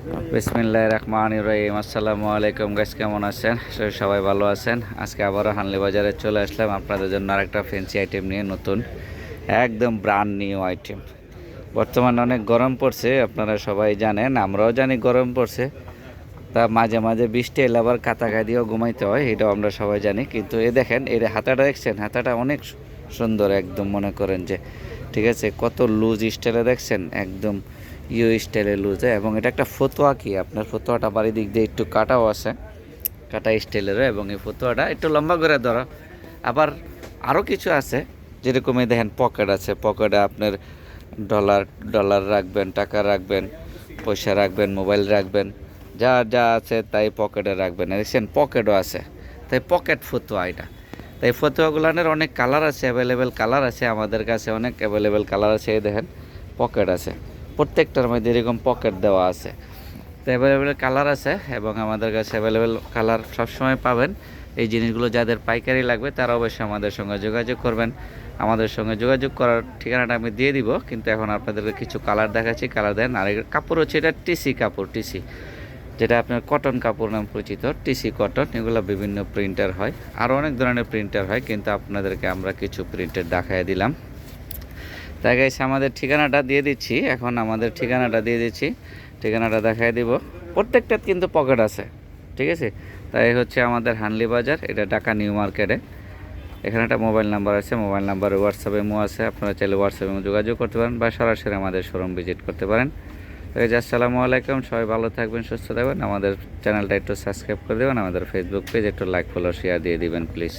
বিসমিল্লাহির রহমানির রহিম। আসসালামু আলাইকুম গাইস, কেমন আছেন? সবাই ভালো আছেন? আজকে আবারও হানলি বাজারে চলে আসলাম আপনাদের জন্য আরেকটা ফ্যান্সি আইটেম নিয়ে, নতুন একদম ব্র্যান্ড নিউ আইটেম। বর্তমানে অনেক গরম পড়ছে, আপনারা সবাই জানেন, আমরাও জানি গরম পড়ছে। তা মাঝে মাঝে বৃষ্টি এলে আবার কাতা গায়ে দিয়েও ঘুমাইতে হয়, এটাও আমরা সবাই জানি। কিন্তু এ দেখেন, এর হাতাটা দেখছেন? হাতাটা অনেক সুন্দর, একদম মনে করেন যে ঠিক আছে, কত লুজ স্টাইলে দেখছেন, একদম স্টাইলে লুজ। এবং এটা একটা ফতোয়া, কি আপনার ফতোয়াটা বাড়ি দিক দিয়ে একটু কাটাও আছে, কাটা স্টাইলেরও। এবং এই ফতোয়াটা একটু লম্বা করে ধরো। আবার আরও কিছু আছে, যেরকম এই দেখেন পকেট আছে, পকেটে আপনার ডলার ডলার রাখবেন, টাকা রাখবেন, পয়সা রাখবেন, মোবাইল রাখবেন, যা যা আছে তাই পকেটে রাখবেন। দেখছেন পকেটও আছে, তাই পকেট ফতোয়া এটা। তাই ফতোয়াগুলানের অনেক কালার আছে, অ্যাভেলেবেল কালার আছে, আমাদের কাছে অনেক অ্যাভেলেবেল কালার আছে। এই দেখেন পকেট আছে, প্রত্যেকটার মধ্যে এরকম পকেট দেওয়া আছে। তো অ্যাভেলেবেল কালার আছে, এবং আমাদের কাছে অ্যাভেলেবেল কালার সবসময় পাবেন। এই জিনিসগুলো যাদের পাইকারি লাগবে তারা অবশ্যই আমাদের সঙ্গে যোগাযোগ করবেন। আমাদের সঙ্গে যোগাযোগ করার ঠিকানাটা আমি দিয়ে দিব, কিন্তু এখন আপনাদেরকে কিছু কালার দেখাচ্ছি, কালার দেন। আর কাপড় হচ্ছে এটা টিসি কাপড়, টিসি, যেটা আপনার কটন কাপড় নাম পরিচিত, টিসি কটন। এগুলো বিভিন্ন প্রিন্টার হয়, আরও অনেক ধরনের প্রিন্টার হয়, কিন্তু আপনাদেরকে আমরা কিছু প্রিন্টার দেখাই দিলাম। তাই গাইস, আমাদের ঠিকানাটা দিয়ে দিচ্ছি, এখন আমাদের ঠিকানাটা দিয়ে দিচ্ছি, ঠিকানাটা দেখাই দিব। প্রত্যেকটার কিন্তু পকেট আছে, ঠিক আছে? তাই হচ্ছে আমাদের হানলি বাজার, এটা ঢাকা নিউ মার্কেটে। এখানে একটা মোবাইল নাম্বার আছে, মোবাইল নাম্বারে হোয়াটসঅ্যাপে মো আছে, আপনারা চাইলে হোয়াটসঅ্যাপে যোগাযোগ করতে পারেন বা সরাসরি আমাদের শোরুম ভিজিট করতে পারেন। তো আসসালামু আলাইকুম, সবাই ভালো থাকবেন, সুস্থ থাকবেন। আমাদের চ্যানেলটা একটু সাবস্ক্রাইব করে দেবেন, আমাদের ফেসবুক পেজ একটু লাইক ফলো শেয়ার দিয়ে দিবেন প্লিজ।